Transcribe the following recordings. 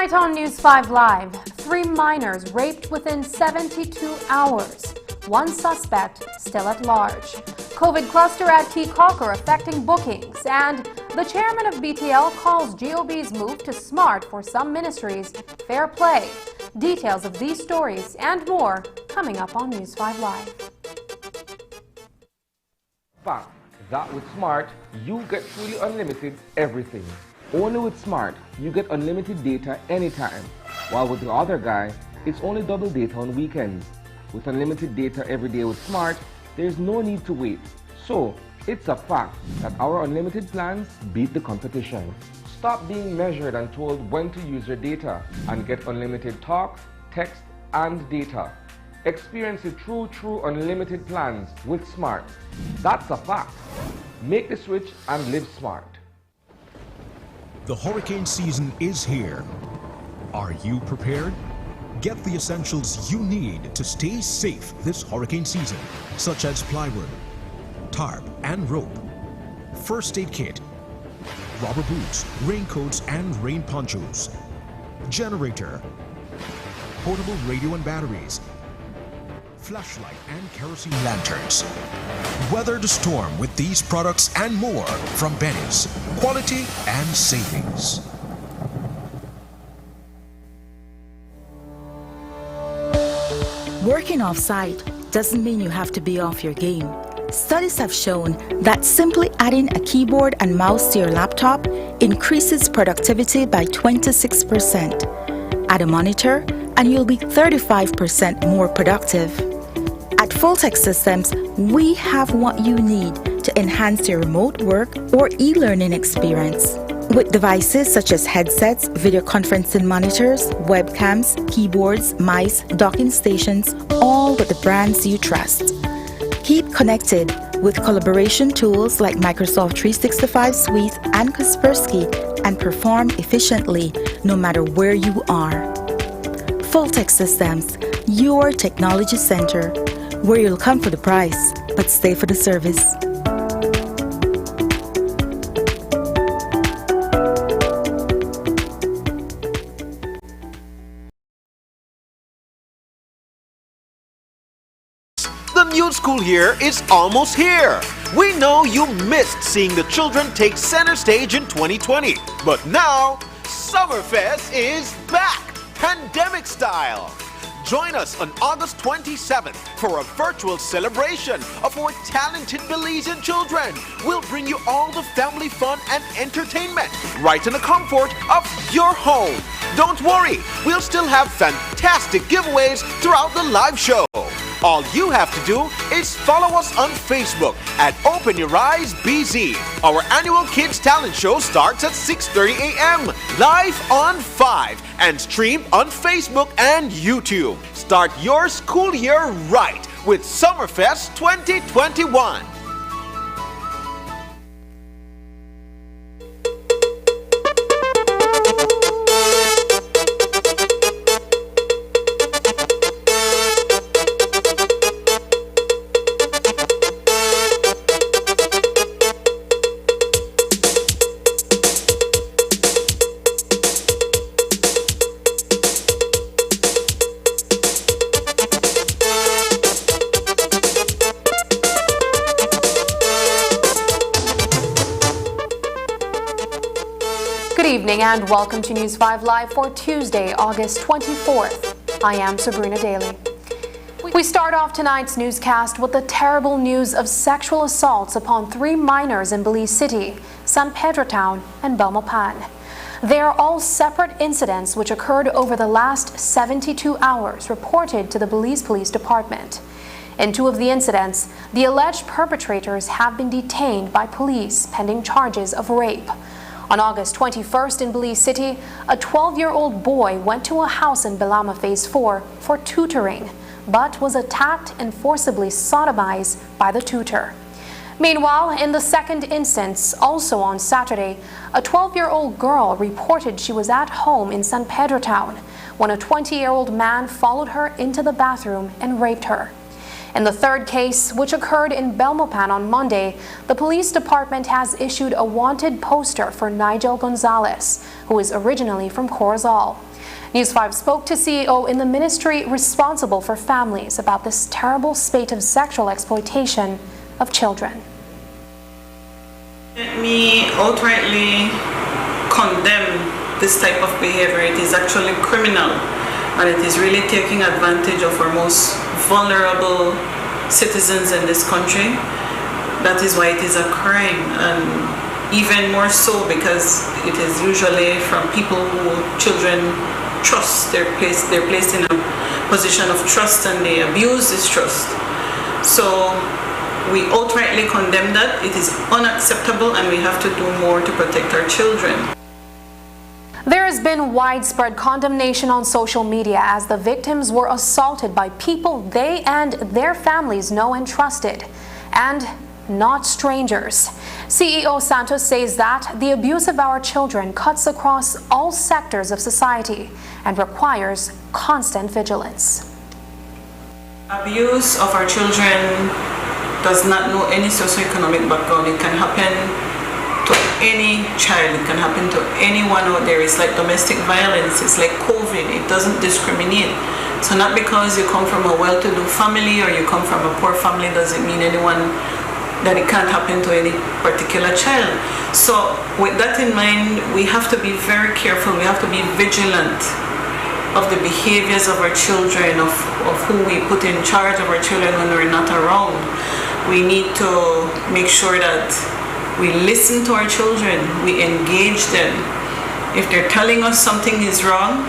Tonight on News 5 Live, 3 minors raped within 72 hours. 1 suspect still at large. COVID cluster at Caye Caulker affecting bookings. And the chairman of BTL calls GOB's move to SMART for some ministries fair play. Details of these stories and more coming up on News 5 Live. Fact that with SMART, you get fully unlimited everything. Only with SMART, you get unlimited data anytime, while with the other guy, it's only double data on weekends. With unlimited data every day with SMART, there's no need to wait. So, it's a fact that our unlimited plans beat the competition. Stop being measured and told when to use your data and get unlimited talk, text, and data. Experience the true unlimited plans with SMART. That's a fact. Make the switch and live smart. The hurricane season is here. Are you prepared? Get the essentials you need to stay safe this hurricane season, such as plywood, tarp and rope, first aid kit, rubber boots, raincoats and rain ponchos, generator, portable radio and batteries, flashlight and kerosene lanterns. Weather the storm with these products and more from Benny's. Quality and savings. Working off-site doesn't mean you have to be off your game. Studies have shown that simply adding a keyboard and mouse to your laptop increases productivity by 26%. Add a monitor and you'll be 35% more productive. At Fulltech Systems, we have what you need to enhance your remote work or e-learning experience. With devices such as headsets, video conferencing monitors, webcams, keyboards, mice, docking stations, all with the brands you trust. Keep connected with collaboration tools like Microsoft 365 Suite and Kaspersky and perform efficiently no matter where you are. Fulltech Systems, your technology center, where you'll come for the price, but stay for the service. The new school year is almost here. We know you missed seeing the children take center stage in 2020. But now, Summerfest is back, pandemic style. Join us on August 27th for a virtual celebration of our talented Belizean children. We'll bring you all the family fun and entertainment right in the comfort of your home. Don't worry, we'll still have fantastic giveaways throughout the live show. All you have to do is follow us on Facebook at Open Your Eyes BZ. Our annual Kids Talent Show starts at 6:30 a.m. live on 5 and streamed on Facebook and YouTube. Start your school year right with Summerfest 2021. Good evening and welcome to News 5 Live for Tuesday, August 24th. I am Sabrina Daly. We start off tonight's newscast with the terrible news of sexual assaults upon 3 minors in Belize City, San Pedro Town, and Belmopan. They are all separate incidents which occurred over the last 72 hours, reported to the Belize Police Department. In 2 of the incidents, the alleged perpetrators have been detained by police pending charges of rape. On August 21st in Belize City, a 12-year-old boy went to a house in Belama Phase 4 for tutoring, but was attacked and forcibly sodomized by the tutor. Meanwhile, in the second instance, also on Saturday, a 12-year-old girl reported she was at home in San Pedro Town when a 20-year-old man followed her into the bathroom and raped her. In the third case, which occurred in Belmopan on Monday, the police department has issued a wanted poster for Nigel Gonzalez, who is originally from Corozal. News 5 spoke to CEO in the ministry responsible for families about this terrible spate of sexual exploitation of children. Let me outrightly condemn this type of behavior. It is actually criminal, and it is really taking advantage of our most vulnerable citizens in this country. That is why it is a crime, and even more so because it is usually from people who children trust. They're placed in a position of trust, and they abuse this trust. So we outrightly condemn that. It is unacceptable, and we have to do more to protect our children. There has been widespread condemnation on social media as the victims were assaulted by people they and their families know and trusted, and not strangers. CEO Santos says that the abuse of our children cuts across all sectors of society and requires constant vigilance. Abuse of our children does not know any socioeconomic background. It can happen to any child, it can happen to anyone out there. It's like domestic violence, it's like COVID, it doesn't discriminate. So not because you come from a well-to-do family or you come from a poor family doesn't mean that it can't happen to any particular child. So with that in mind, we have to be very careful, we have to be vigilant of the behaviors of our children, of who we put in charge of our children when we're not around. We need to make sure that we listen to our children, we engage them. If they're telling us something is wrong,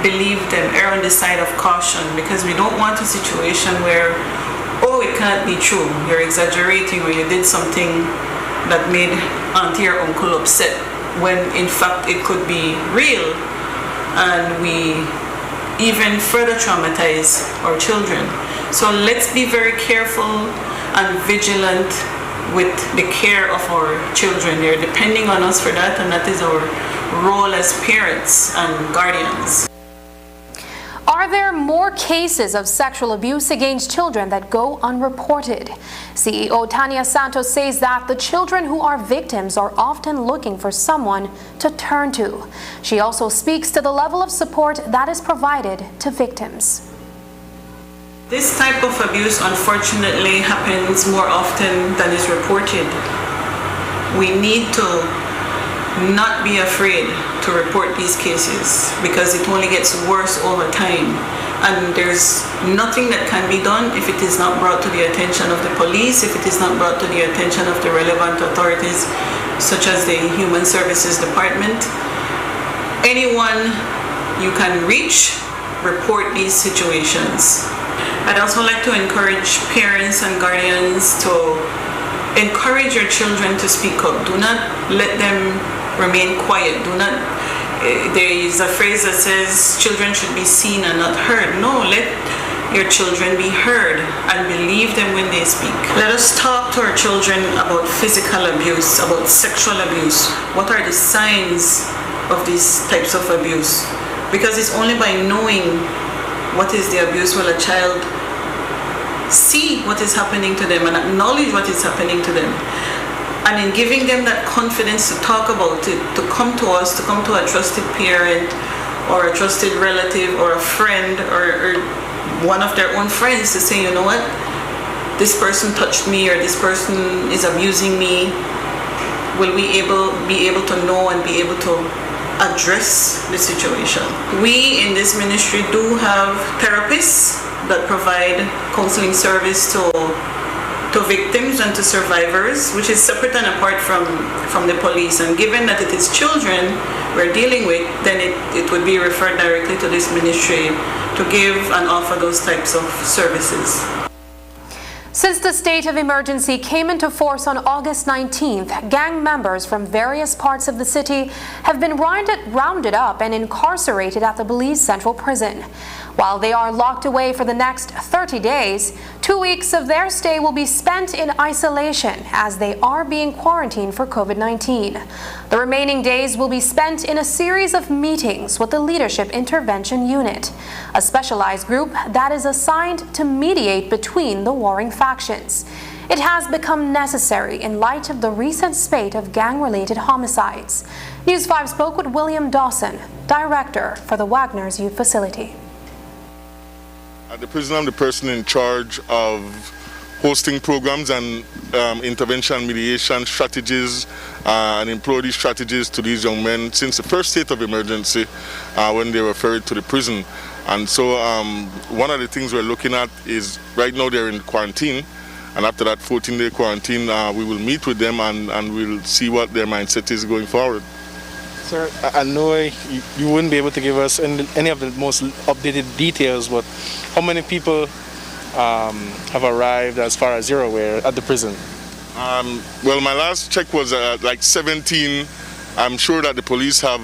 believe them, err on the side of caution, because we don't want a situation where, oh, it can't be true, you're exaggerating, or you did something that made auntie or uncle upset, when in fact it could be real, and we even further traumatize our children. So let's be very careful and vigilant with the care of our children. They're depending on us for that, and that is our role as parents and guardians. Are there more cases of sexual abuse against children that go unreported? CEO Tanya Santos says that the children who are victims are often looking for someone to turn to. She also speaks to the level of support that is provided to victims. This type of abuse, unfortunately, happens more often than is reported. We need to not be afraid to report these cases, because it only gets worse over time. And there's nothing that can be done if it is not brought to the attention of the police, if it is not brought to the attention of the relevant authorities, such as the Human Services Department. Anyone you can reach, report these situations. I'd also like to encourage parents and guardians to encourage your children to speak up. Do not let them remain quiet. There is a phrase that says children should be seen and not heard. No, let your children be heard and believe them when they speak. Let us talk to our children about physical abuse, about sexual abuse. What are the signs of these types of abuse? Because it's only by knowing what is the abuse will a child see what is happening to them and acknowledge what is happening to them. And in giving them that confidence to talk about it, to come to us, to come to a trusted parent or a trusted relative or a friend or one of their own friends to say, you know what, this person touched me or this person is abusing me, will we be able to know and be able to address the situation. We in this ministry do have therapists that provide counseling service to victims and to survivors, which is separate and apart from the police. And given that it is children we're dealing with, then it would be referred directly to this ministry to give and offer those types of services. Since the state of emergency came into force on August 19th, gang members from various parts of the city have been rounded up and incarcerated at the Belize Central Prison. While they are locked away for the next 30 days, 2 weeks of their stay will be spent in isolation as they are being quarantined for COVID-19. The remaining days will be spent in a series of meetings with the Leadership Intervention Unit, a specialized group that is assigned to mediate between the warring factions. It has become necessary in light of the recent spate of gang-related homicides. News 5 spoke with William Dawson, director for the Wagner's Youth Facility. At the prison, I'm the person in charge of hosting programs and intervention and mediation strategies and employ these strategies to these young men since the first state of emergency when they were referred to the prison. And so one of the things we're looking at is right now they're in quarantine, and after that 14-day quarantine we will meet with them and we'll see what their mindset is going forward. Sir, I know you wouldn't be able to give us any of the most updated details, but how many people have arrived as far as you're aware at the prison? Well, my last check was like 17. I'm sure that the police have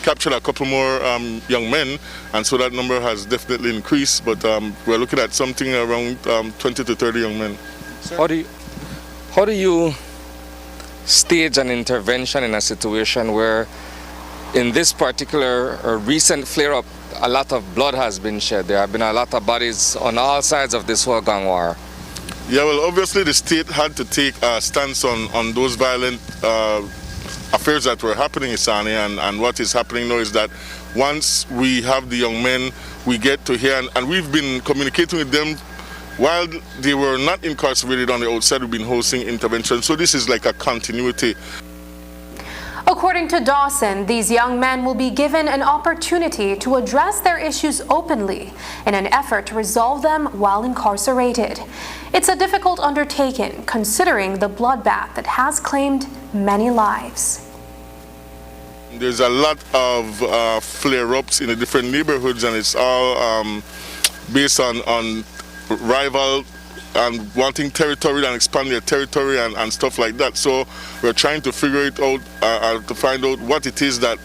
captured a couple more young men, and so that number has definitely increased, but we're looking at something around 20 to 30 young men. How do you stage an intervention in a situation where in this particular recent flare-up a lot of blood has been shed? There have been a lot of bodies on all sides of this whole gang war. Yeah, well, obviously the state had to take a stance on those violent affairs that were happening in Sani, and what is happening now is that once we have the young men, we get to hear, and we've been communicating with them while they were not incarcerated on the outside. We've been hosting interventions, so this is like a continuity. According According to Dawson, these young men will be given an opportunity to address their issues openly in an effort to resolve them while incarcerated. It's a difficult undertaking considering the bloodbath that has claimed many lives. There's a lot of flare-ups in the different neighborhoods, and it's all based on rival and wanting territory and expand their territory and stuff like that. So we're trying to figure it out, to find out what it is that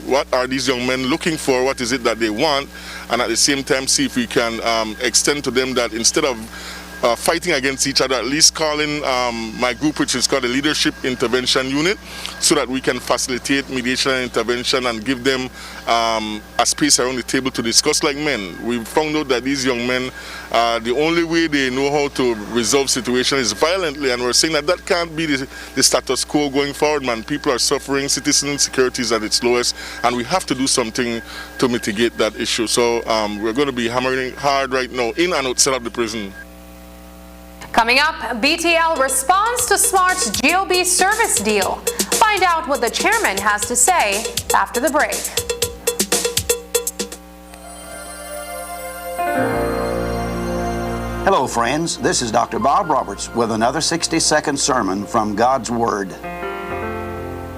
what are these young men looking for, what is it that they want, and at the same time see if we can extend to them that instead of fighting against each other, at least calling my group, which is called the Leadership Intervention Unit, so that we can facilitate mediation and intervention and give them a space around the table to discuss like men. We found out that these young men, the only way they know how to resolve situations is violently, and we're saying that that can't be the status quo going forward, man. People are suffering, citizen insecurity is at its lowest, and we have to do something to mitigate that issue. So we're going to be hammering hard right now in and outside of the prison. Coming up, BTL responds to Smart's GOB service deal. Find out what the chairman has to say after the break. Hello friends, this is Dr. Bob Roberts with another 60-second sermon from God's Word.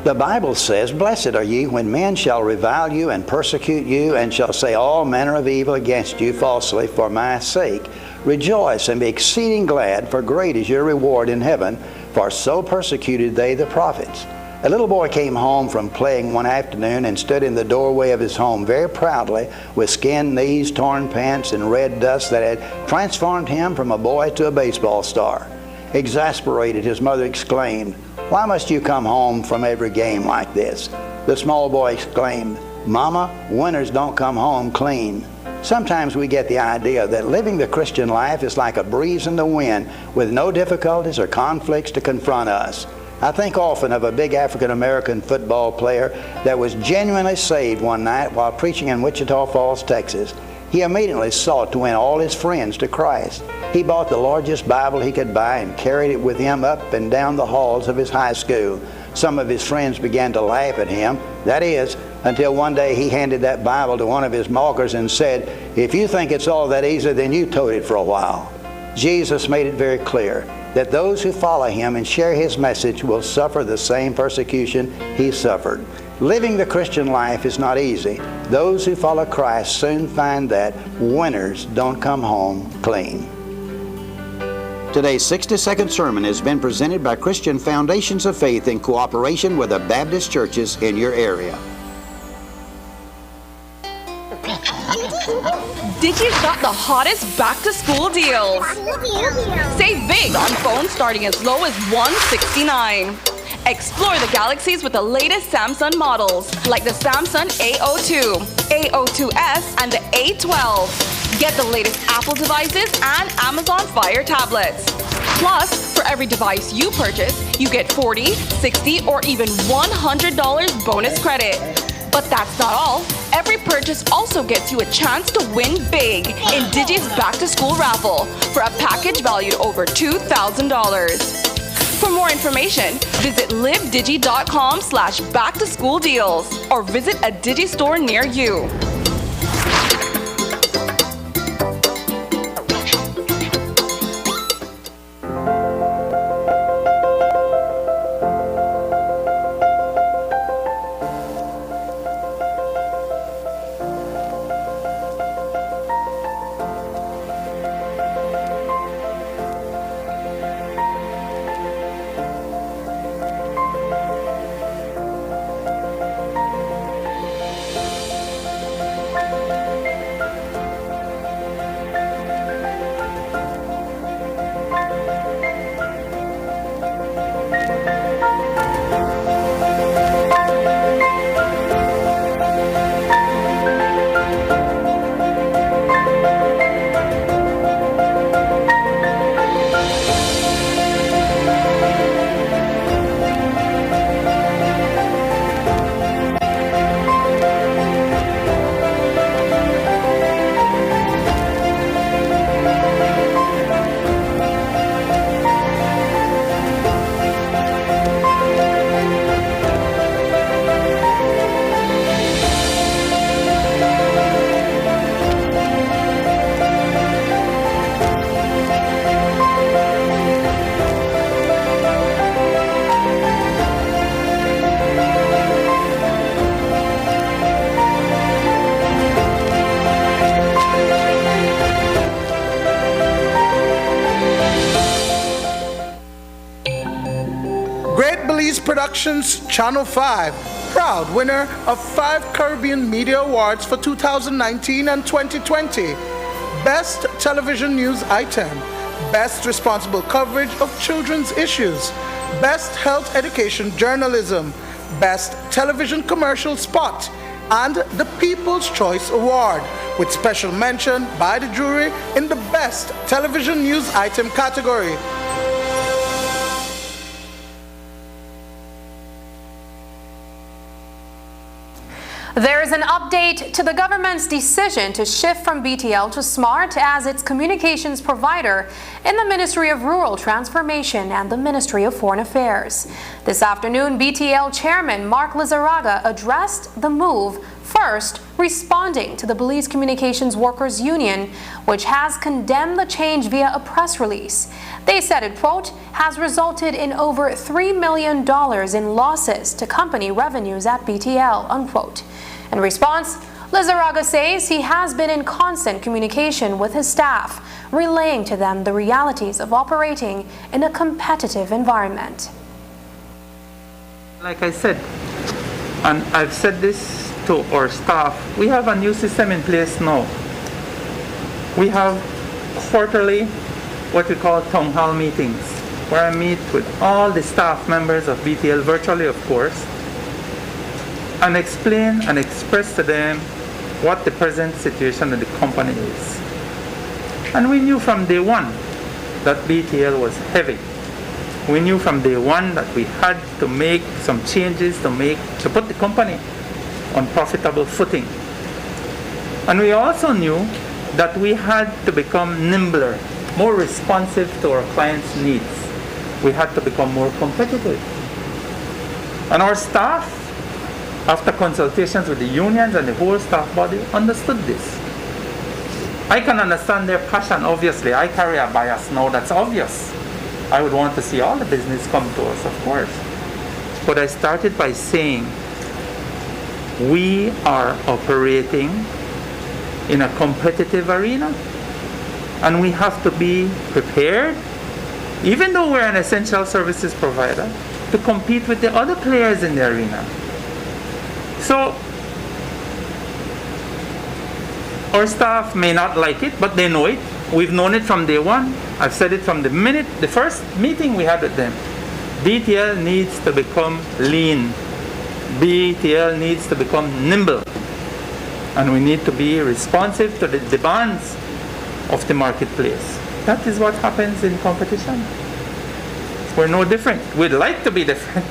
The Bible says, "Blessed are ye when men shall revile you and persecute you and shall say all manner of evil against you falsely for my sake. Rejoice and be exceeding glad, for great is your reward in heaven, for so persecuted they the prophets." A little boy came home from playing one afternoon and stood in the doorway of his home very proudly with skinned knees, torn pants, and red dust that had transformed him from a boy to a baseball star. Exasperated, his mother exclaimed, "Why must you come home from every game like this?" The small boy exclaimed, "Mama, winners don't come home clean." Sometimes we get the idea that living the Christian life is like a breeze in the wind with no difficulties or conflicts to confront us. I think often of a big African-American football player that was genuinely saved one night while preaching in Wichita Falls, Texas. He immediately sought to win all his friends to Christ. He bought the largest Bible he could buy and carried it with him up and down the halls of his high school. Some of his friends began to laugh at him. That is, until one day he handed that Bible to one of his mockers and said, "If you think it's all that easy, then you tote it for a while." Jesus made it very clear that those who follow him and share his message will suffer the same persecution he suffered. Living the Christian life is not easy. Those who follow Christ soon find that winners don't come home clean. Today's 60-second sermon has been presented by Christian Foundations of Faith in cooperation with the Baptist churches in your area. Digi's got the hottest back-to-school deals. Save big on phones starting as low as $169. Explore the galaxies with the latest Samsung models, like the Samsung A02, A02s, and the A12. Get the latest Apple devices and Amazon Fire tablets. Plus, for every device you purchase, you get $40, $60, or even $100 bonus credit. But that's not all. Every purchase also gets you a chance to win big in Digi's back-to-school raffle for a package valued over $2,000. For more information, visit livedigi.com/back-to-school-deals or visit a Digi store near you. Productions Channel 5, proud winner of 5 Caribbean Media Awards for 2019 and 2020. Best Television News Item, Best Responsible Coverage of Children's Issues, Best Health Education Journalism, Best Television Commercial Spot, and the People's Choice Award, with special mention by the jury in the Best Television News Item category. There is an update to the government's decision to shift from BTL to SMART as its communications provider in the Ministry of Rural Transformation and the Ministry of Foreign Affairs. This afternoon, BTL Chairman Mark Lizarraga addressed the move, first responding to the Belize Communications Workers Union, which has condemned the change via a press release. They said it, quote, has resulted in over $3 million in losses to company revenues at BTL, unquote. In response, Lizarraga says he has been in constant communication with his staff, relaying to them the realities of operating in a competitive environment. Like I said, and I've said this to our staff, we have a new system in place now. We have quarterly, what we call town hall meetings, where I meet with all the staff members of BTL, virtually of course, and explain and express to them what the present situation of the company is. And we knew from day one that BTL was heavy. We knew from day one that we had to make some changes to put the company on profitable footing. And we also knew that we had to become nimbler, more responsive to our clients' needs. We had to become more competitive. And our staff, after consultations with the unions and the whole staff body, understood this. I can understand their passion, obviously. I carry a bias now, that's obvious. I would want to see all the business come to us, of course. But I started by saying, we are operating in a competitive arena, and we have to be prepared, even though we're an essential services provider, to compete with the other players in the arena. So, our staff may not like it, but they know it. We've known it from day one. I've said it from the first meeting we had with them. BTL needs to become lean. BTL needs to become nimble. And we need to be responsive to the demands of the marketplace. That is what happens in competition. We're no different. We'd like to be different.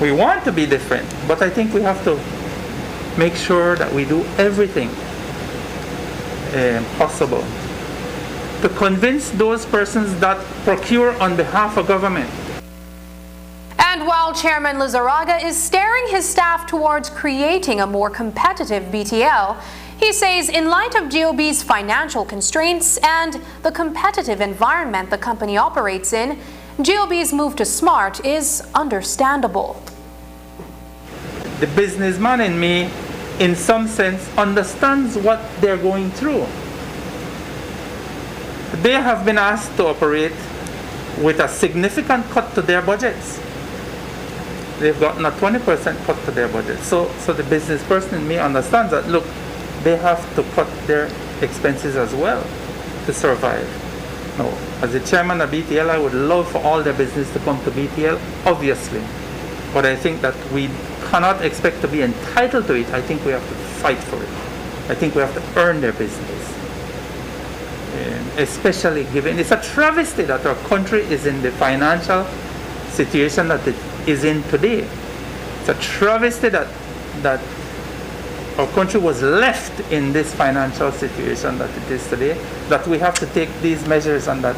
We want to be different, but I think we have to make sure that we do everything possible to convince those persons that procure on behalf of government. And while Chairman Lizarraga is steering his staff towards creating a more competitive BTL, he says in light of GOB's financial constraints and the competitive environment the company operates in, GOB's move to SMART is understandable. The businessman in me, in some sense, understands what they're going through. They have been asked to operate with a significant cut to their budgets. They've gotten a 20% cut to their budget. So the business person in me understands that, look, they have to cut their expenses as well to survive. Now, as the chairman of BTL, I would love for all their business to come to BTL, obviously. But I think that we cannot expect to be entitled to it. I think we have to fight for it. I think we have to earn their business. Especially given, it's a travesty that our country is in the financial situation that it is in today. It's a travesty that our country was left in this financial situation that it is today, that we have to take these measures and that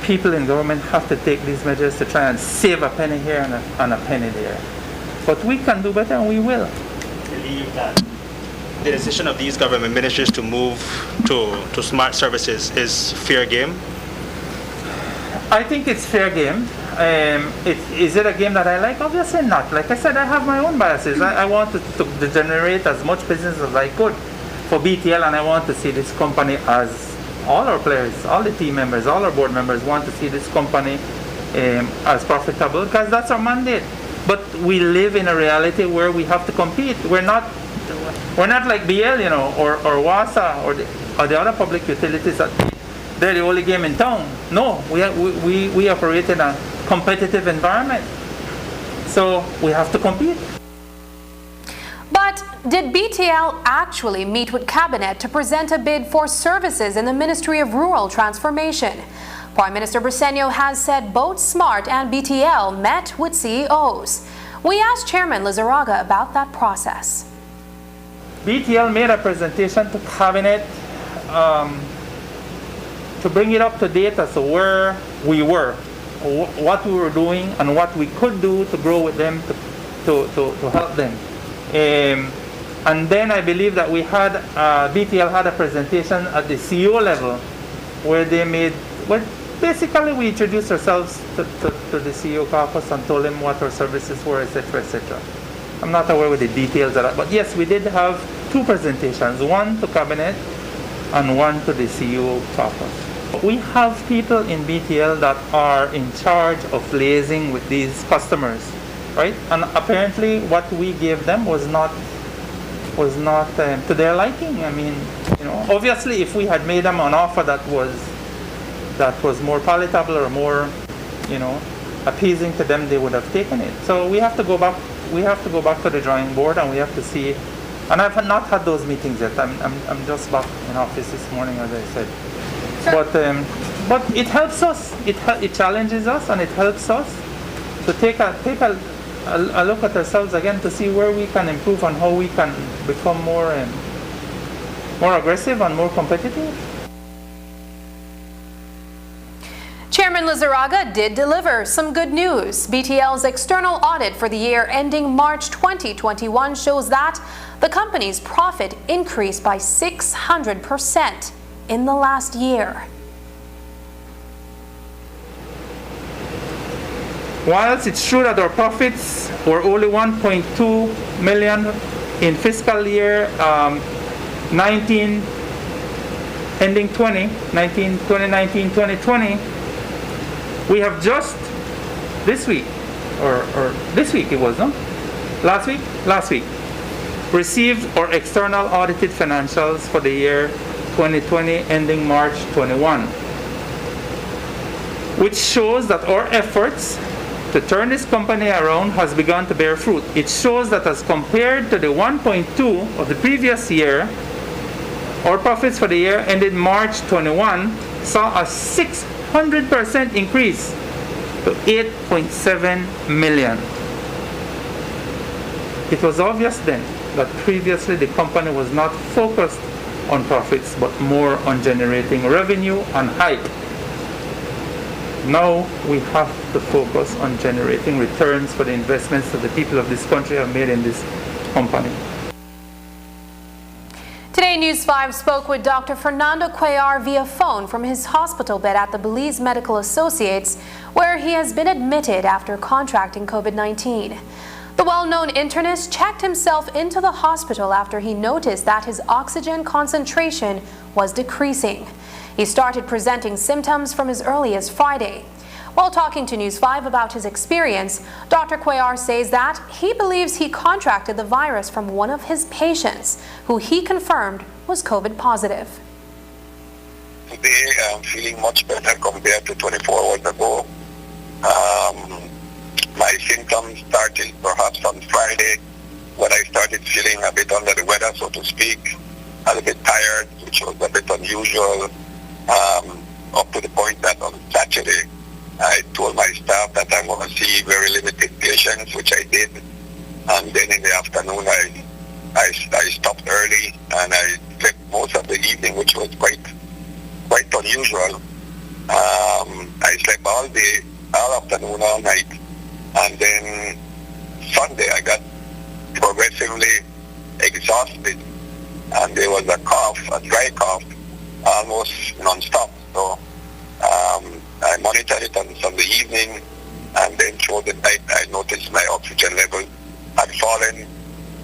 people in government have to take these measures to try and save a penny here and a penny there. But we can do better, and we will. Believe that the decision of these government ministries to move to smart services is fair game? I think it's fair game. Is it a game that I like? Obviously not. Like I said, I have my own biases. I want to generate as much business as I could for BTL, and I want to see this company, as all our players, all the team members, all our board members want to see this company as profitable, because that's our mandate. but we live in a reality where we have to compete. We're not like BL, or WASA or the other public utilities that they're the only game in town. No, we operate in a competitive environment, so we have to compete. But did BTL actually meet with Cabinet to present a bid for services in the Ministry of Rural Transformation? Prime Minister Briceño has said both SMART and BTL met with CEOs. We asked Chairman Lizarraga about that process. BTL made a presentation to Cabinet to bring it up to date as to where we were, what we were doing, and what we could do to grow with them, to help them. And then I believe that we had, BTL had a presentation at the CEO level where they made, basically we introduced ourselves to the CEO caucus and told them what our services were, etc., etc. I'm not aware with the details of that, but yes, we did have two presentations, one to Cabinet and one to the CEO caucus. We have people in BTL that are in charge of liaising with these customers, right? And apparently what we gave them was not to their liking. I mean, obviously if we had made them an offer that was more palatable or more, appeasing to them, they would have taken it. So we have to go back. We have to go back to the drawing board, and we have to see. And I've not had those meetings yet. I'm just back in office this morning, as I said. Sure. But it helps us. It challenges us, and it helps us to take a look at ourselves again to see where we can improve and how we can become more aggressive and more competitive. Chairman Lizarraga did deliver some good news. BTL's external audit for the year ending March 2021 shows that the company's profit increased by 600% in the last year. Whilst it's true that our profits were only 1.2 million in fiscal year 19 ending 2019-2020, we have just this week, or this week it was, no? Last week, received our external audited financials for the year 2020 ending March 21, which shows that our efforts to turn this company around has begun to bear fruit. It shows that as compared to the 1.2 of the previous year, our profits for the year ended March 21 saw a 600% increase to 8.7 million. It was obvious then that previously the company was not focused on profits but more on generating revenue and hype. Now we have to focus on generating returns for the investments that the people of this country have made in this company. Today, News 5 spoke with Dr. Fernando Cuellar via phone from his hospital bed at the Belize Medical Associates, where he has been admitted after contracting COVID-19. The well-known internist checked himself into the hospital after he noticed that his oxygen concentration was decreasing. He started presenting symptoms from as early as Friday. While talking to News 5 about his experience, Dr. Cuellar says that he believes he contracted the virus from one of his patients, who he confirmed was COVID positive. Today I'm feeling much better compared to 24 hours ago. My symptoms started perhaps on Friday when I started feeling a bit under the weather, so to speak, a little bit tired, which was a bit unusual, up to the point that on Saturday I told my staff that I'm going to see very limited patients, which I did. And then in the afternoon I stopped early and I slept most of the evening, which was quite unusual. I slept all day, all afternoon, all night. And then Sunday I got progressively exhausted, and there was a cough, a dry cough, almost non-stop. So I monitored it on Sunday evening, and then through the night I noticed my oxygen level had fallen,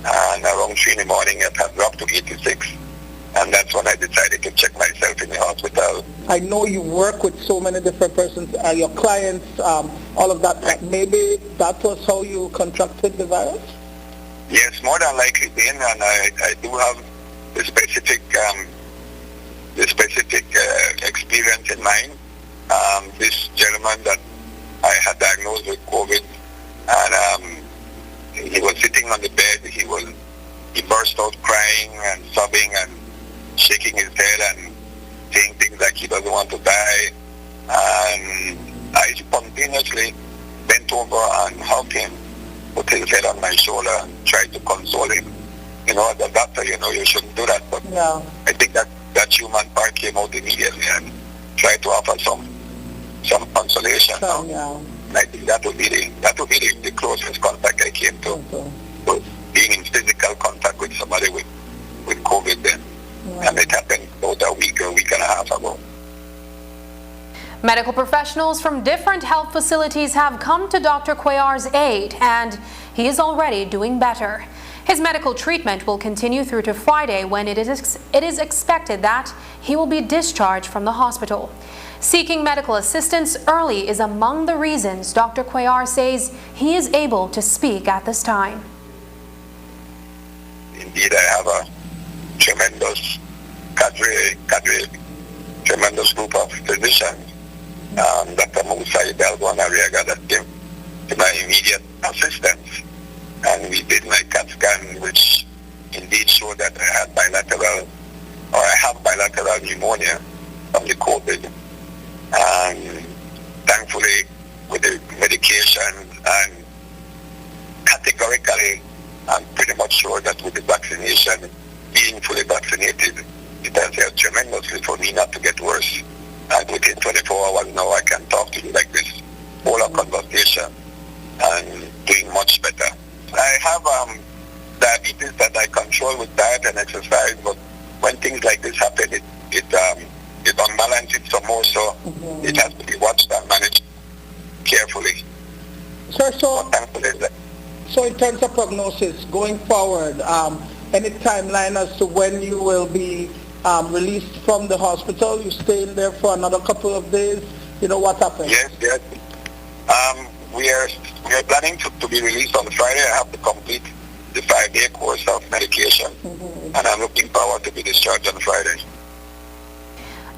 and around 3 in the morning it had dropped to 86. And that's when I decided to check myself in the hospital, I know you work with so many different persons, your clients, all of that. Maybe that was how you contracted the virus? Yes, more than likely, Ben, and I do have the specific experience in mind. This gentleman that I had diagnosed with COVID, and he was sitting on the bed. He burst out crying and sobbing and shaking his head and saying things like he doesn't want to die. And I spontaneously bent over and hugged him, put his head on my shoulder and tried to console him. You know, as a doctor, you know, you shouldn't do that, but I think that human part came out immediately and tried to offer some consolation. And I think that would be the closest contact I came to being in physical contact with somebody with COVID then. And it happened about a week and a half ago. Medical professionals from different health facilities have come to Dr. Cuellar's aid, and he is already doing better. His medical treatment will continue through to Friday, when it is expected that he will be discharged from the hospital. Seeking medical assistance early is among the reasons Dr. Cuellar says he is able to speak at this time. Indeed, I have a tremendous tremendous group of physicians. Dr. Musai Belgo and Ariaga that came to my immediate assistance. And we did my CAT scan, which indeed showed that I have bilateral pneumonia from the COVID. And thankfully, with the medication and categorically, I'm pretty much sure that with the vaccination, being fully vaccinated, it has helped tremendously for me not to get worse. And within 24 hours now, I can talk to you like this, whole of conversation, and doing much better. I have diabetes that I control with diet and exercise, but when things like this happen, it unbalances some more, so it has to be watched and managed carefully. Sir, so in terms of prognosis going forward, any timeline as to when you will be released from the hospital? You stay in there for another couple of days? You know what happens? Yes. We are planning to be released on Friday. I have to complete the 5-day course of medication, and I'm looking forward to be discharged on Friday.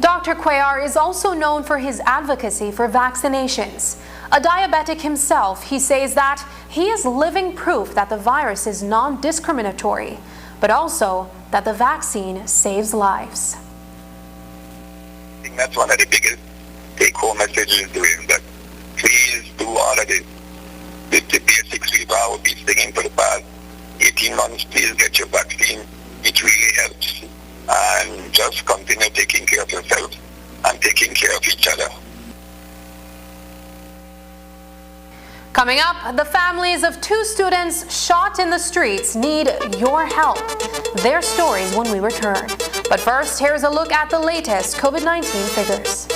Dr. Cuellar is also known for his advocacy for vaccinations. A diabetic himself, he says that he is living proof that the virus is non-discriminatory, but also that the vaccine saves lives. I think that's one of the biggest take-home messages doing that. Please do all of the basics we've all been singing for the past 18 months. Please get your vaccine. It really helps. And just continue taking care of yourself and taking care of each other. Coming up, the families of 2 students shot in the streets need your help. Their stories when we return. But first, here's a look at the latest COVID-19 figures.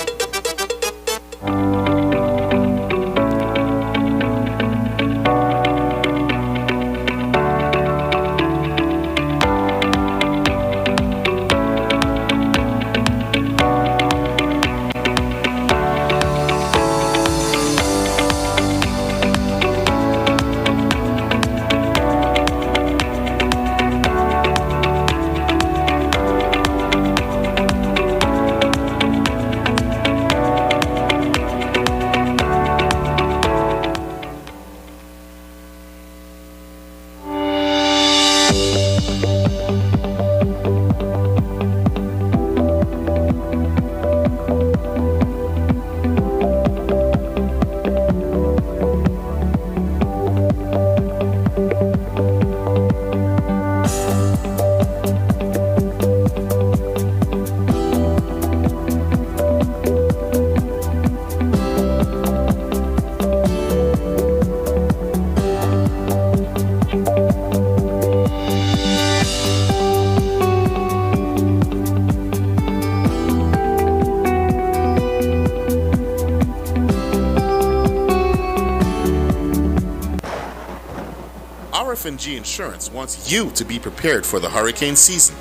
RF&G Insurance wants you to be prepared for the hurricane season.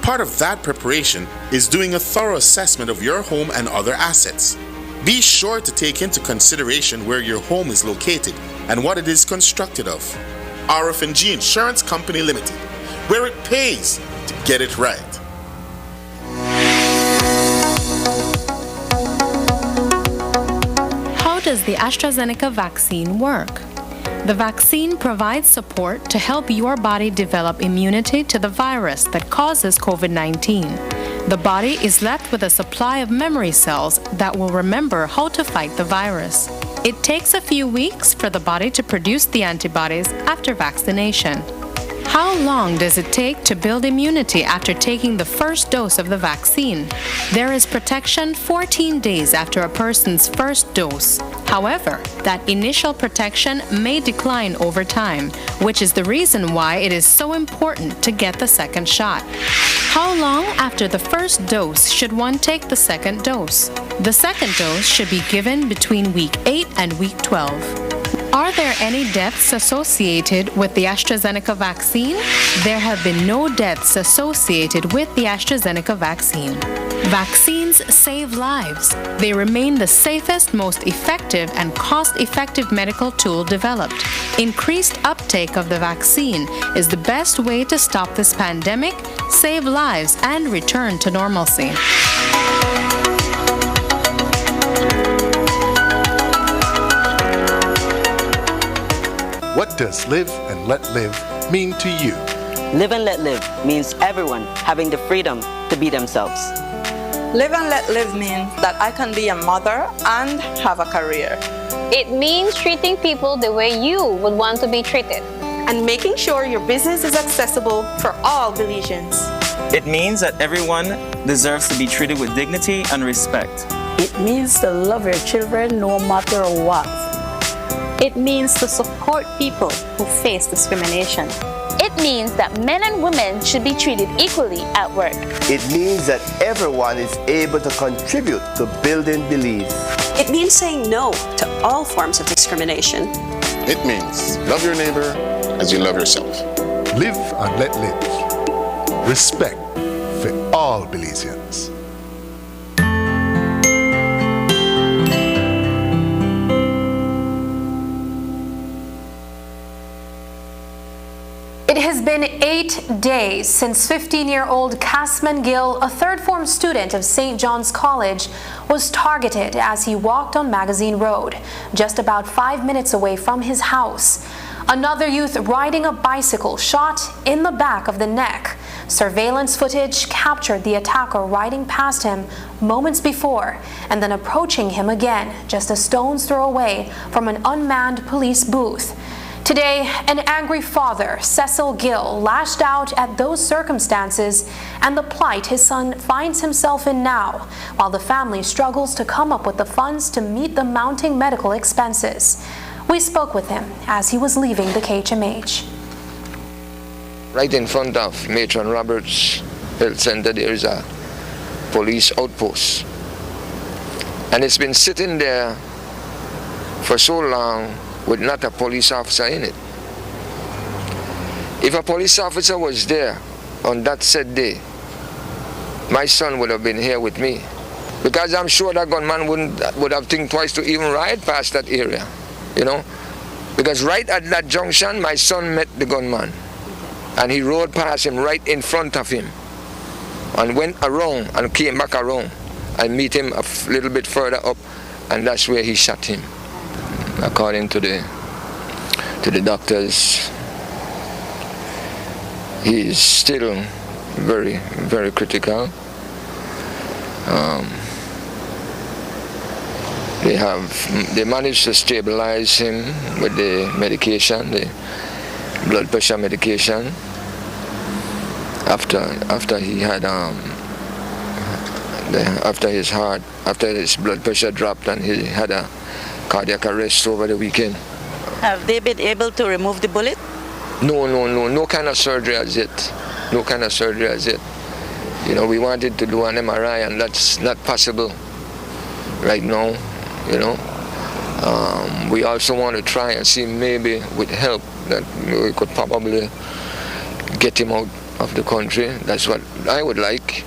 Part of that preparation is doing a thorough assessment of your home and other assets. Be sure to take into consideration where your home is located and what it is constructed of. RF&G Insurance Company Limited, where it pays to get it right. How does the AstraZeneca vaccine work? The vaccine provides support to help your body develop immunity to the virus that causes COVID-19. The body is left with a supply of memory cells that will remember how to fight the virus. It takes a few weeks for the body to produce the antibodies after vaccination. How long does it take to build immunity after taking the first dose of the vaccine? There is protection 14 days after a person's first dose. However, that initial protection may decline over time, which is the reason why it is so important to get the second shot. How long after the first dose should one take the second dose? The second dose should be given between week 8 and week 12. Are there any deaths associated with the AstraZeneca vaccine? There have been no deaths associated with the AstraZeneca vaccine. Vaccines save lives. They remain the safest, most effective, and cost-effective medical tool developed. Increased uptake of the vaccine is the best way to stop this pandemic, save lives, and return to normalcy. What does live and let live mean to you? Live and let live means everyone having the freedom to be themselves. Live and let live means that I can be a mother and have a career. It means treating people the way you would want to be treated. And making sure your business is accessible for all Belizeans. It means that everyone deserves to be treated with dignity and respect. It means to love your children no matter what. It means to support people who face discrimination. It means that men and women should be treated equally at work. It means that everyone is able to contribute to building Belize. It means saying no to all forms of discrimination. It means love your neighbor as you love yourself. Live and let live. Respect for all Belizeans. It has been 8 days since 15-year-old Casman Gill, a third-form student of St. John's College, was targeted as he walked on Magazine Road, just about 5 minutes away from his house. Another youth riding a bicycle shot in the back of the neck. Surveillance footage captured the attacker riding past him moments before and then approaching him again, just a stone's throw away from an unmanned police booth. Today, an angry father, Cecil Gill, lashed out at those circumstances and the plight his son finds himself in now, while the family struggles to come up with the funds to meet the mounting medical expenses. We spoke with him as he was leaving the KHMH. Right in front of Matron Roberts Health Center, there is a police outpost. And it's been sitting there for so long with not a police officer in it. If a police officer was there on that said day, my son would have been here with me. Because I'm sure that gunman would have think twice to even ride past that area, you know. Because right at that junction, my son met the gunman. And he rode past him right in front of him. And went around and came back around and meet him a little bit further up. And that's where he shot him. According to the doctors, he is still very, very critical. They managed to stabilize him with the medication, the blood pressure medication. After he had after his blood pressure dropped and he had a cardiac arrest over the weekend. Have they been able to remove the bullet? No kind of surgery as yet. No kind of surgery as yet. You know, we wanted to do an MRI and that's not possible right now, you know. We also want to try and see maybe with help that we could probably get him out of the country. That's what I would like,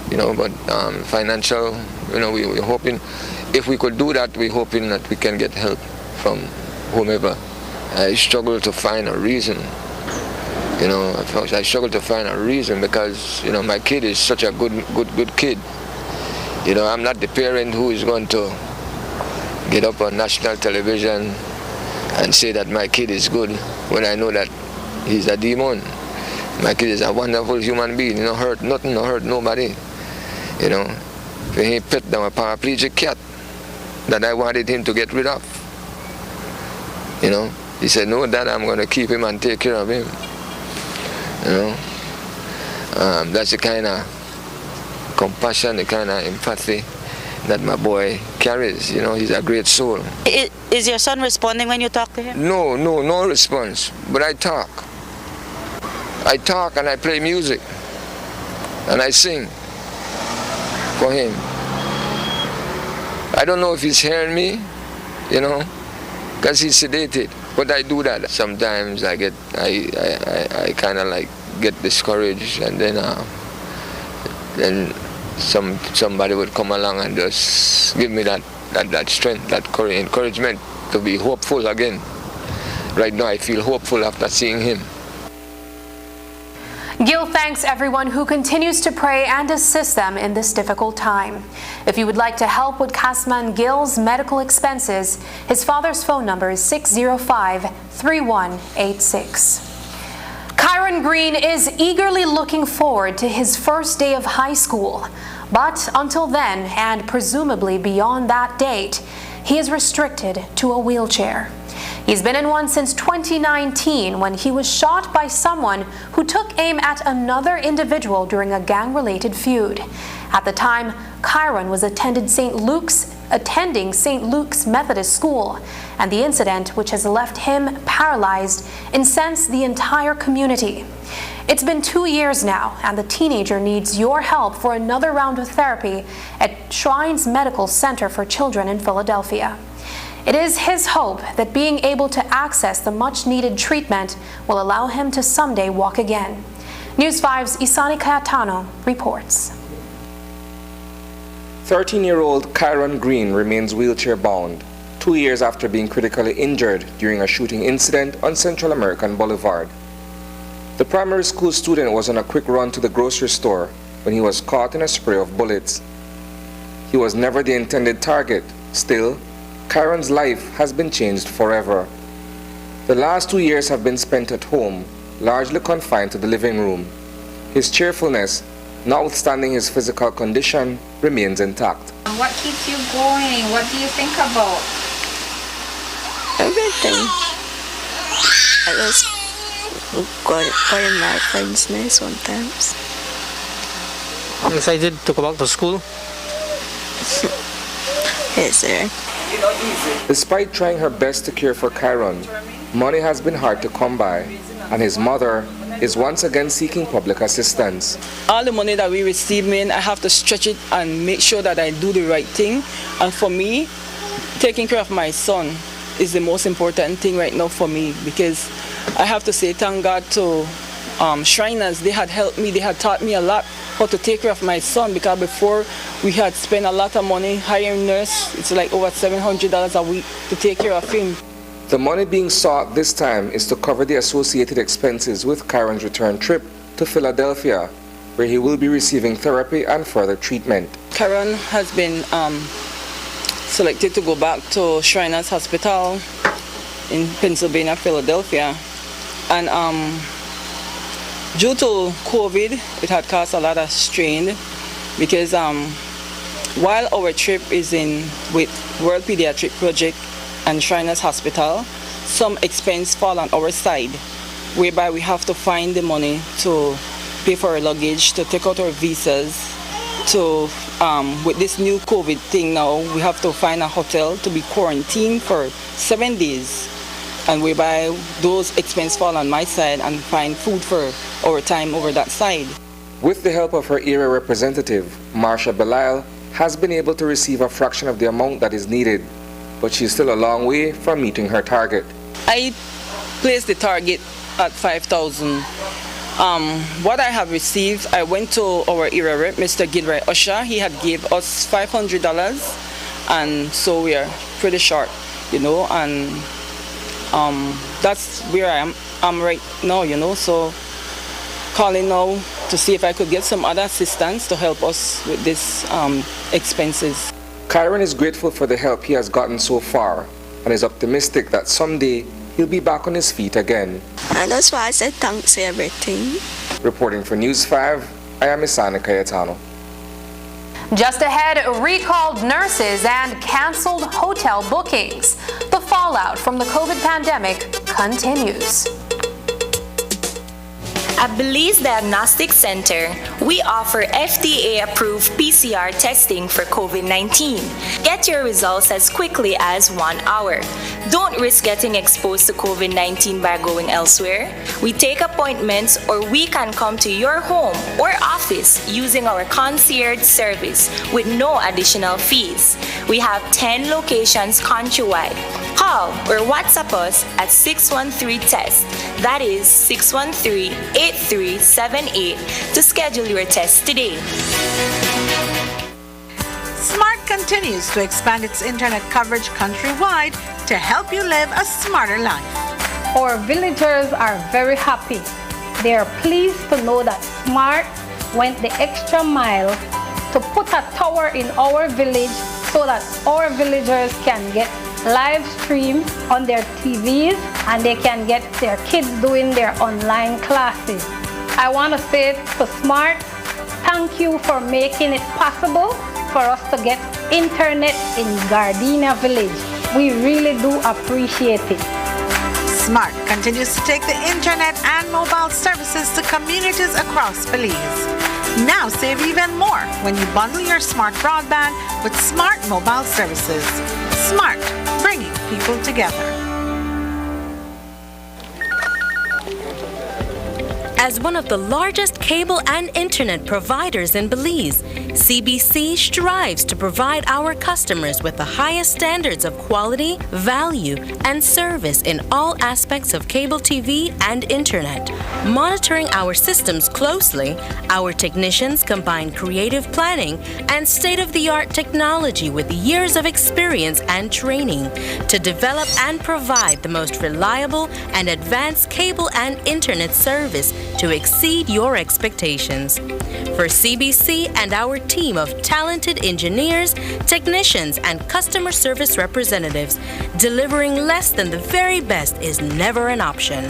but financial, we're hoping, if we could do that, we're hoping that we can get help from whomever. I struggle to find a reason, I struggle to find a reason because, my kid is such a good kid. I'm not the parent who is going to get up on national television and say that my kid is good when I know that he's a demon. My kid is a wonderful human being, hurt nothing, no hurt nobody. When he pet down a paraplegic cat that I wanted him to get rid of. He said, no, Dad, I'm going to keep him and take care of him. That's the kind of compassion, the kind of empathy that my boy carries. He's a great soul. Is your son responding when you talk to him? No response. But I talk. I talk and I play music. And I sing for him. I don't know if he's hearing me, because he's sedated. But I do that. Sometimes I kind of like get discouraged, and then somebody would come along and just give me that strength, that encouragement to be hopeful again. Right now I feel hopeful after seeing him. Gil thanks everyone who continues to pray and assist them in this difficult time. If you would like to help with Kasman Gil's medical expenses, his father's phone number is 605-3186. Kyron Green is eagerly looking forward to his first day of high school. But until then, and presumably beyond that date, he is restricted to a wheelchair. He's been in one since 2019 when he was shot by someone who took aim at another individual during a gang-related feud. At the time, Kyron was attending St. Luke's Methodist School, and the incident, which has left him paralyzed, incensed the entire community. It's been 2 years now, and the teenager needs your help for another round of therapy at Shrines Medical Center for Children in Philadelphia. It is his hope that being able to access the much-needed treatment will allow him to someday walk again. News 5's Isani Cayetano reports. 13-year-old Kyron Green remains wheelchair-bound 2 years after being critically injured during a shooting incident on Central American Boulevard. The primary school student was on a quick run to the grocery store when he was caught in a spray of bullets. He was never the intended target. Still, Kyron's life has been changed forever. The last 2 years have been spent at home, largely confined to the living room. His cheerfulness, notwithstanding his physical condition, remains intact. What keeps you going? What do you think about? Everything. I just go in my friends' nest sometimes. I'm excited to go back to school. Yes, sir. Despite trying her best to care for Kyron, money has been hard to come by, and his mother is once again seeking public assistance. All the money that we receive, I have to stretch it and make sure that I do the right thing. And for me, taking care of my son is the most important thing right now for me, because I have to say thank God to Shriners. They had helped me, they had taught me a lot how to take care of my son, because before we had spent a lot of money hiring a nurse. It's like over $700 a week to take care of him. The money being sought this time is to cover the associated expenses with Kyron's return trip to Philadelphia, where he will be receiving therapy and further treatment. Kyron has been selected to go back to Shriners Hospital in Pennsylvania, Philadelphia. And due to COVID, it had caused a lot of strain, because while our trip is in with World Pediatric Project and Shriners Hospital, some expense fall on our side, whereby we have to find the money to pay for our luggage, to take out our visas, to with this new COVID thing now, we have to find a hotel to be quarantined for 7 days, and whereby those expenses fall on my side and find food for our time over that side. With the help of her area representative, Marsha Belisle has been able to receive a fraction of the amount that is needed, but she's still a long way from meeting her target. I placed the target at $5,000, What I have received, I went to our area rep, Mr. Gilroy Usher. He had gave us $500, and so we are pretty short, you know, and that's where I'm right now, you know, so calling now to see if I could get some other assistance to help us with these expenses. Kyron is grateful for the help he has gotten so far and is optimistic that someday he'll be back on his feet again. And that's why I said thanks for everything. Reporting for News 5, I am Isana Cayetano. Just ahead, recalled nurses and canceled hotel bookings. The fallout from the COVID pandemic continues. At Belize Diagnostic Center, we offer FDA-approved PCR testing for COVID-19. Get your results as quickly as 1 hour. Don't risk getting exposed to COVID-19 by going elsewhere. We take appointments, or we can come to your home or office using our concierge service with no additional fees. We have 10 locations countrywide. Call or WhatsApp us at 613-TEST. That is 613-8378 to schedule your test today. Smart continues to expand its internet coverage countrywide to help you live a smarter life. Our villagers are very happy. They are pleased to know that Smart went the extra mile to put a tower in our village so that our villagers can get live stream on their TVs and they can get their kids doing their online classes. I want to say to Smart, thank you for making it possible for us to get internet in Gardenia Village. We really do appreciate it. Smart continues to take the internet and mobile services to communities across Belize. Now save even more when you bundle your Smart broadband with Smart mobile services. Smart, bringing people together. As one of the largest cable and internet providers in Belize, CBC strives to provide our customers with the highest standards of quality, value, and service in all aspects of cable TV and internet. Monitoring our systems closely, our technicians combine creative planning and state-of-the-art technology with years of experience and training to develop and provide the most reliable and advanced cable and internet service to exceed your expectations. For CBC and our team of talented engineers, technicians, and customer service representatives, delivering less than the very best is never an option.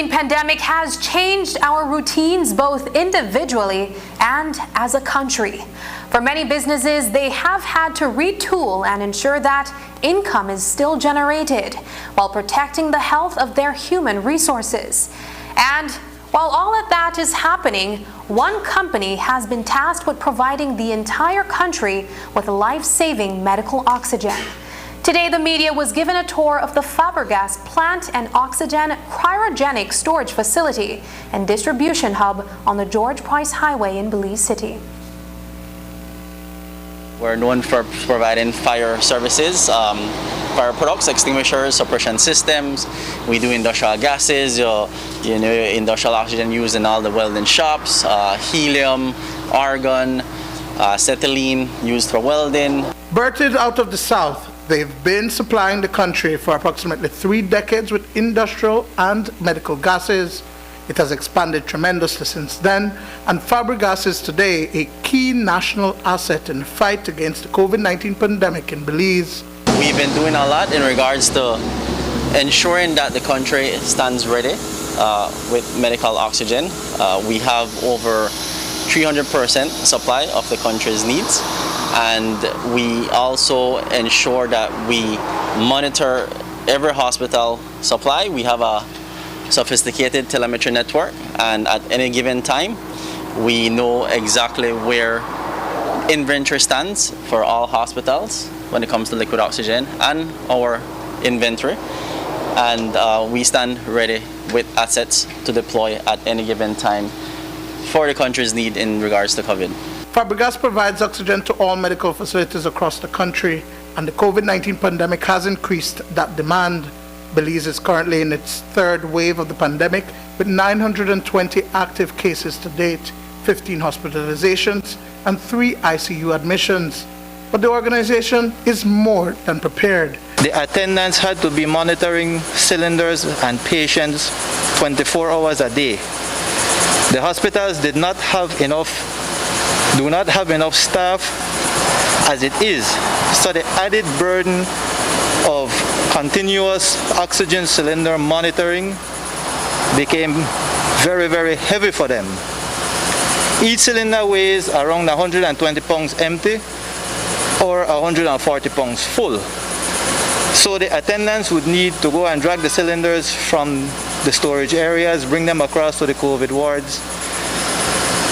Pandemic has changed our routines both individually and as a country. For many businesses, they have had to retool and ensure that income is still generated while protecting the health of their human resources. And While all of that is happening, one company has been tasked with providing the entire country with life-saving medical oxygen. Today, the media was given a tour of the Fabregas plant and oxygen cryogenic storage facility and distribution hub on the George Price Highway in Belize City. We're known for providing fire services, fire products, extinguishers, suppression systems. We do industrial gases, industrial oxygen used in all the welding shops, helium, argon, acetylene used for welding. Birthed out of the South, they've been supplying the country for approximately 3 decades with industrial and medical gases. It has expanded tremendously since then, and Fabregas is today a key national asset in the fight against the COVID-19 pandemic in Belize. We've been doing a lot in regards to ensuring that the country stands ready with medical oxygen. We have over 300% supply of the country's needs, and we also ensure that we monitor every hospital supply. We have a sophisticated telemetry network, and at any given time we know exactly where inventory stands for all hospitals when it comes to liquid oxygen and our inventory, and we stand ready with assets to deploy at any given time for the country's need in regards to COVID. Fabregas provides oxygen to all medical facilities across the country, and the COVID-19 pandemic has increased that demand. Belize is currently in its 3rd wave of the pandemic with 920 active cases to date, 15 hospitalizations, and 3 ICU admissions. But the organization is more than prepared. The attendants had to be monitoring cylinders and patients 24 hours a day. The hospitals do not have enough staff as it is, so the added burden of continuous oxygen cylinder monitoring became very, very heavy for them. Each cylinder weighs around 120 pounds empty or 140 pounds full. So the attendants would need to go and drag the cylinders from the storage areas, bring them across to the COVID wards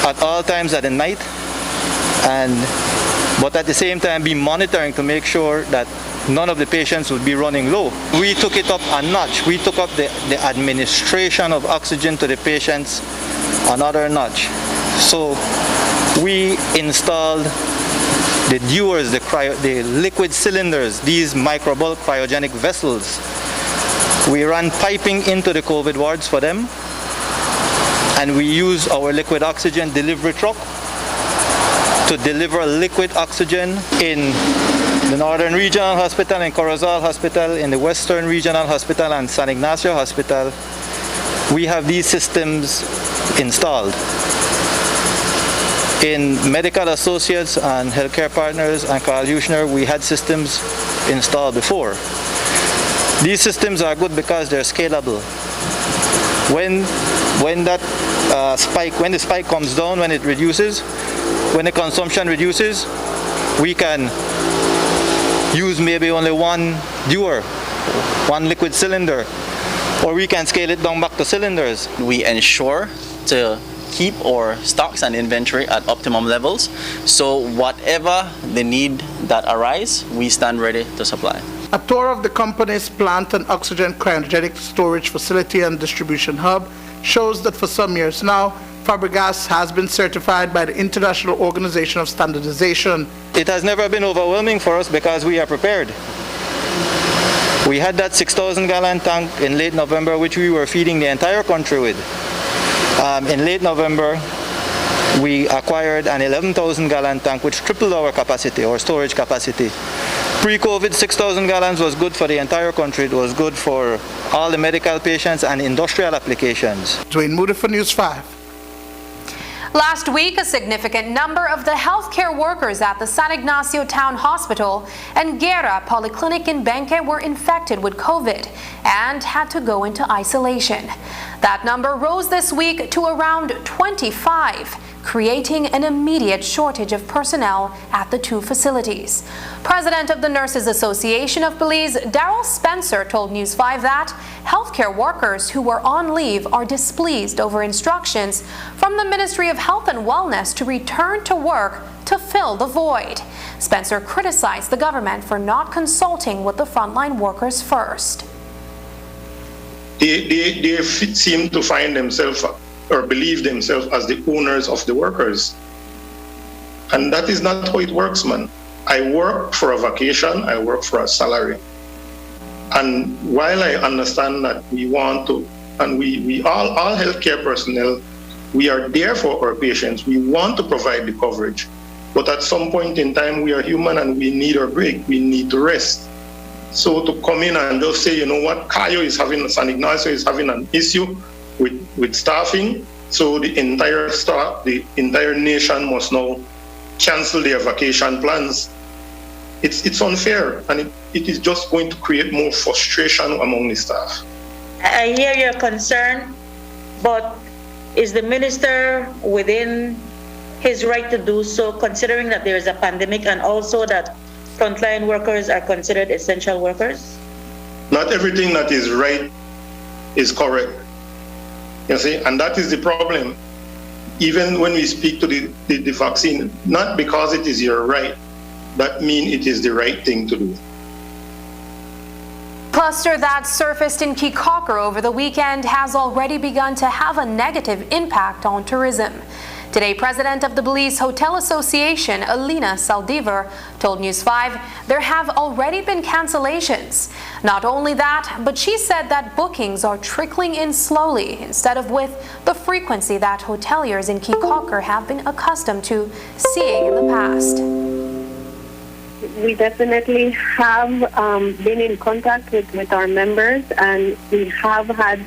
at all times of the night, but at the same time be monitoring to make sure that none of the patients would be running low. We took it up a notch. We took up the administration of oxygen to the patients another notch. So we installed the dewars, the liquid cylinders, these microbulk cryogenic vessels. We ran piping into the COVID wards for them, and we use our liquid oxygen delivery truck to deliver liquid oxygen in the Northern Regional Hospital and Corozal Hospital, in the Western Regional Hospital and San Ignacio Hospital. We have these systems installed. In Medical Associates and Healthcare Partners and Carl Huchner, we had systems installed before. These systems are good because they're scalable. When the spike comes down, when it reduces, when the consumption reduces, we can use maybe only one dewar, one liquid cylinder, or we can scale it down back to cylinders. We ensure to keep our stocks and inventory at optimum levels, so whatever the need that arise, we stand ready to supply. A tour of the company's plant and oxygen cryogenic storage facility and distribution hub shows that for some years now, Fabregas has been certified by the International Organization of Standardization. It has never been overwhelming for us because we are prepared. We had that 6,000-gallon tank in late November, which we were feeding the entire country with. In late November, we acquired an 11,000-gallon tank, which tripled our capacity, our storage capacity. Pre-COVID, 6,000 gallons was good for the entire country. It was good for all the medical patients and industrial applications. Dwayne Moody for News 5. Last week, a significant number of the healthcare workers at the San Ignacio Town Hospital and Guerra Polyclinic in Benque were infected with COVID and had to go into isolation. That number rose this week to around 25, creating an immediate shortage of personnel at the two facilities. President of the Nurses Association of Belize, Daryl Spencer, told News 5 that healthcare workers who were on leave are displeased over instructions from the Ministry of Health and Wellness to return to work to fill the void. Spencer criticized the government for not consulting with the frontline workers first. They seem to find themselves or believe themselves as the owners of the workers. And that is not how it works, man. I work for a vacation, I work for a salary. And while I understand that we want to, and we all healthcare personnel, we are there for our patients, we want to provide the coverage. But at some point in time, we are human and we need our break, we need to rest. So to come in and just say, you know what, Cayo is having, San Ignacio is having an issue with staffing, so the entire staff, the entire nation must now cancel their vacation plans. It's unfair, and it is just going to create more frustration among the staff. I hear your concern, but is the minister within his right to do so, considering that there is a pandemic and also that frontline workers are considered essential workers? Not everything that is right is correct. You see, and that is the problem. Even when we speak to the vaccine, not because it is your right, that means it is the right thing to do. Cluster that surfaced in Caye Caulker over the weekend has already begun to have a negative impact on tourism. Today, President of the Belize Hotel Association, Alina Saldivar, told News 5 there have already been cancellations. Not only that, but she said that bookings are trickling in slowly instead of with the frequency that hoteliers in Caye Caulker have been accustomed to seeing in the past. We definitely have been in contact with our members, and we have had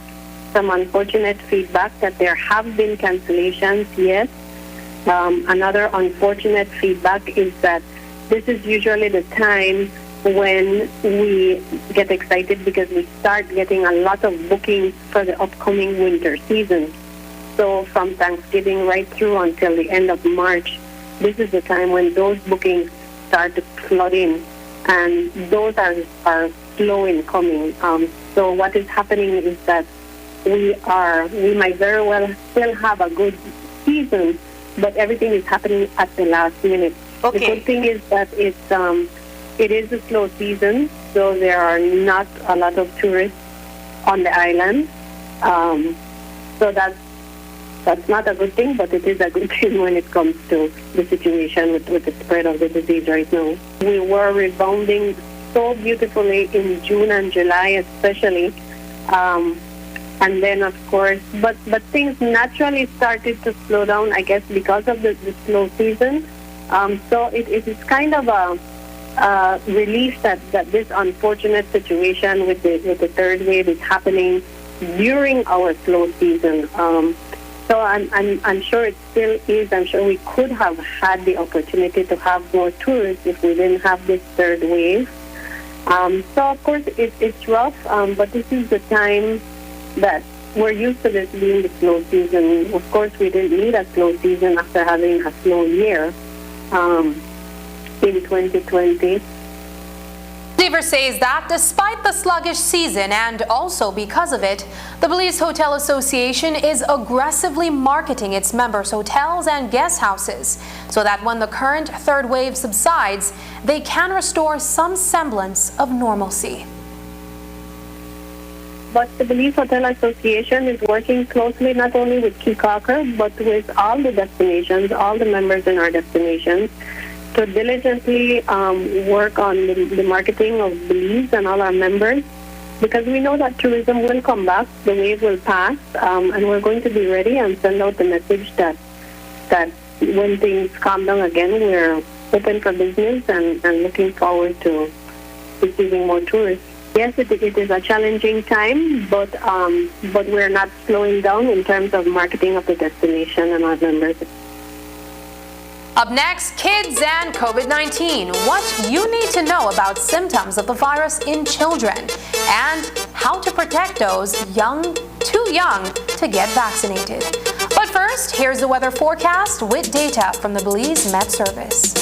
some unfortunate feedback that there have been cancellations, yes. Another unfortunate feedback is that this is usually the time when we get excited because we start getting a lot of bookings for the upcoming winter season. So from Thanksgiving right through until the end of March, this is the time when those bookings start to flood in, and those are slow in coming. So what is happening is that we might very well still have a good season, but everything is happening at the last minute. Okay. The good thing is that it is a slow season, so there are not a lot of tourists on the island. So that's not a good thing, but it is a good thing when it comes to the situation with the spread of the disease right now. We were rebounding so beautifully in June and July especially. And then, of course, but things naturally started to slow down, I guess, because of the slow season. So it is kind of a relief that this unfortunate situation with the third wave is happening during our slow season. So I'm sure it still is. I'm sure we could have had the opportunity to have more tourists if we didn't have this third wave. So, of course, it's rough, but this is the time that we're used to this being the slow season. Of course, we didn't need a slow season after having a slow year in 2020. Deaver says that despite the sluggish season and also because of it, the Belize Hotel Association is aggressively marketing its members' hotels and guest houses so that when the current third wave subsides, they can restore some semblance of normalcy. But the Belize Hotel Association is working closely not only with Caye Caulker, but with all the destinations, all the members in our destinations, to diligently work on the marketing of Belize and all our members, because we know that tourism will come back, the wave will pass, and we're going to be ready and send out the message that when things calm down again, we're open for business and looking forward to receiving more tourists. Yes, it is a challenging time, but we're not slowing down in terms of marketing of the destination and our members. Up next, kids and COVID-19. What you need to know about symptoms of the virus in children and how to protect those too young to get vaccinated. But first, here's the weather forecast with data from the Belize Met Service.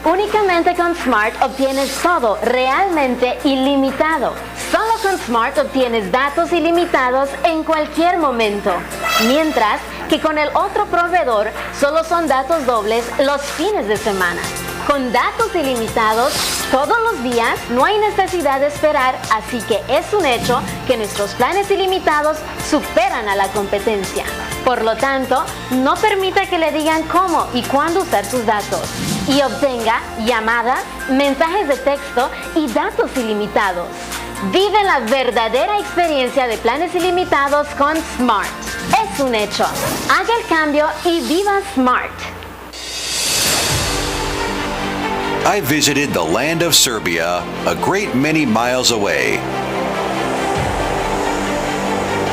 Únicamente con Smart obtienes todo realmente ilimitado. Solo con Smart obtienes datos ilimitados en cualquier momento. Mientras que con el otro proveedor solo son datos dobles los fines de semana. Con datos ilimitados todos los días no hay necesidad de esperar, así que es un hecho que nuestros planes ilimitados superan a la competencia. Por lo tanto, no permita que le digan cómo y cuándo usar sus datos. Y obtenga llamadas, mensajes de texto y datos ilimitados. Vive la verdadera experiencia de planes ilimitados con Smart. Es un hecho. Haga el cambio y viva Smart. I visited the land of Serbia, a great many miles away.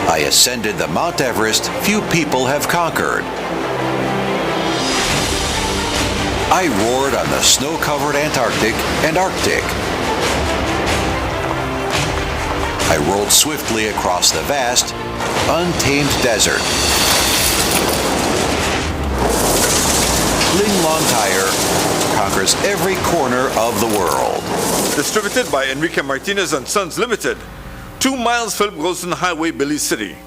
I ascended the Mount Everest few people have conquered. I roared on the snow-covered Antarctic and Arctic. I rolled swiftly across the vast, untamed desert. Ling Long Tire conquers every corner of the world. Distributed by Enrique Martinez and Sons Limited. 2 miles Philip Golson Highway, Belize City.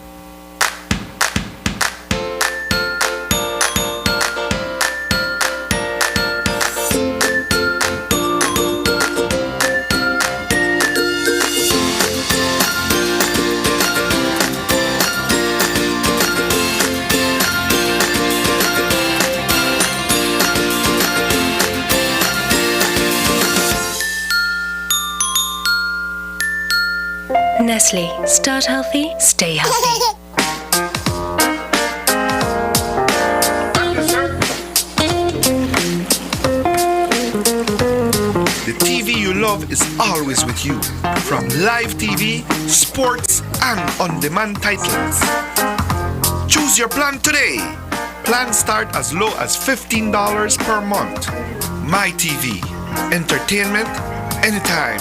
Nestle. Start healthy, stay healthy. The TV you love is always with you. From live TV, sports, and on-demand titles. Choose your plan today. Plans start as low as $15 per month. My TV. Entertainment anytime,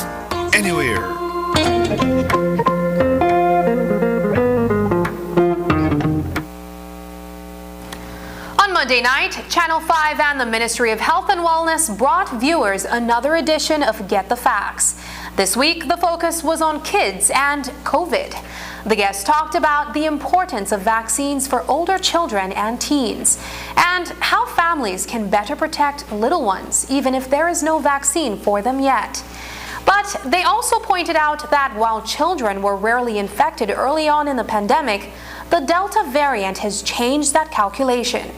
anywhere. On Monday night, Channel 5 and the Ministry of Health and Wellness brought viewers another edition of Get the Facts. This week, the focus was on kids and COVID. The guests talked about the importance of vaccines for older children and teens, and how families can better protect little ones, even if there is no vaccine for them yet. But they also pointed out that while children were rarely infected early on in the pandemic, the Delta variant has changed that calculation.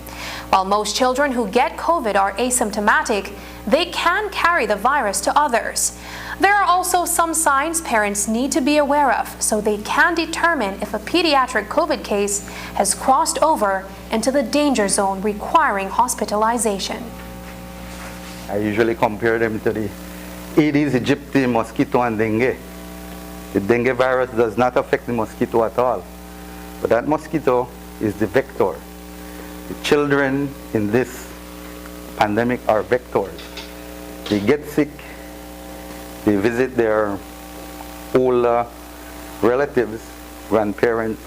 While most children who get COVID are asymptomatic, they can carry the virus to others. There are also some signs parents need to be aware of so they can determine if a pediatric COVID case has crossed over into the danger zone requiring hospitalization. I usually compare them to the Aedes aegypti mosquito and dengue. The dengue virus does not affect the mosquito at all, but that mosquito is the vector. The children in this pandemic are vectors. They get sick, they visit their older relatives, grandparents,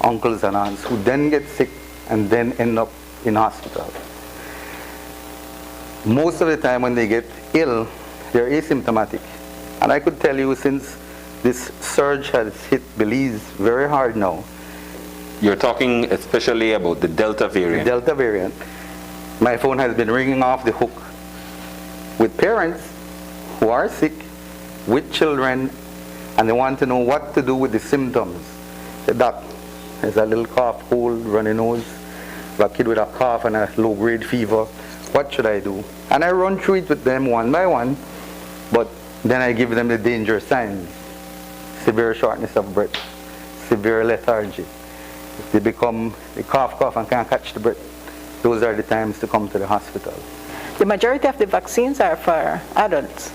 uncles and aunts, who then get sick and then end up in hospital. Most of the time when they get ill, they're asymptomatic. And I could tell you, since this surge has hit Belize very hard now. You're talking especially about the Delta variant. The Delta variant. My phone has been ringing off the hook with parents who are sick, with children, and they want to know what to do with the symptoms. Say, Doc, There's a little cough, cold, runny nose. A kid with a cough and a low-grade fever. What should I do? And I run through it with them one by one, but then I give them the danger signs. Severe shortness of breath, severe lethargy. If they become, they cough and can't catch the breath, those are the times to come to the hospital. The majority of the vaccines are for adults.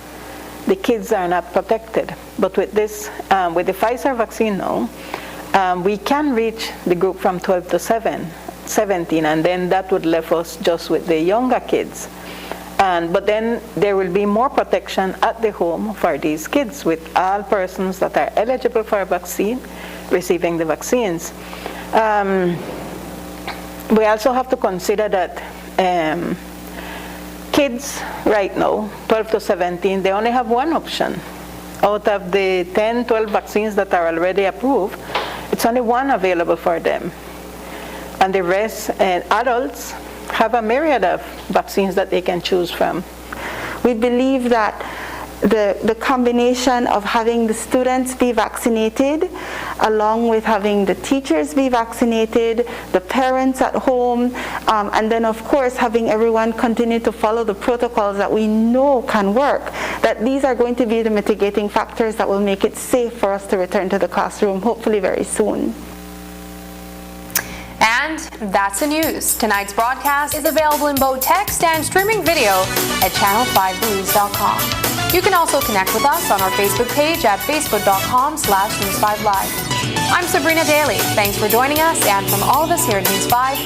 The kids are not protected. But with this, with the Pfizer vaccine now, we can reach the group from 12 to 17, and then that would leave us just with the younger kids. But then there will be more protection at the home for these kids, with all persons that are eligible for a vaccine receiving the vaccines. We also have to consider that kids right now, 12 to 17, they only have one option. Out of the 10, 12 vaccines that are already approved, it's only one available for them. And the rest, adults, have a myriad of vaccines that they can choose from. We believe that the combination of having the students be vaccinated, along with having the teachers be vaccinated, the parents at home, and then of course having everyone continue to follow the protocols that we know can work, that these are going to be the mitigating factors that will make it safe for us to return to the classroom, hopefully very soon. And that's the news. Tonight's broadcast is available in both text and streaming video at channel5blues.com. You can also connect with us on our Facebook page at facebook.com/News5Live. I'm Sabrina Daly. Thanks for joining us, and from all of us here at News 5,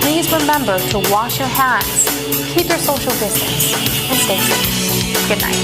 please remember to wash your hands, keep your social distance, and stay safe. Good night.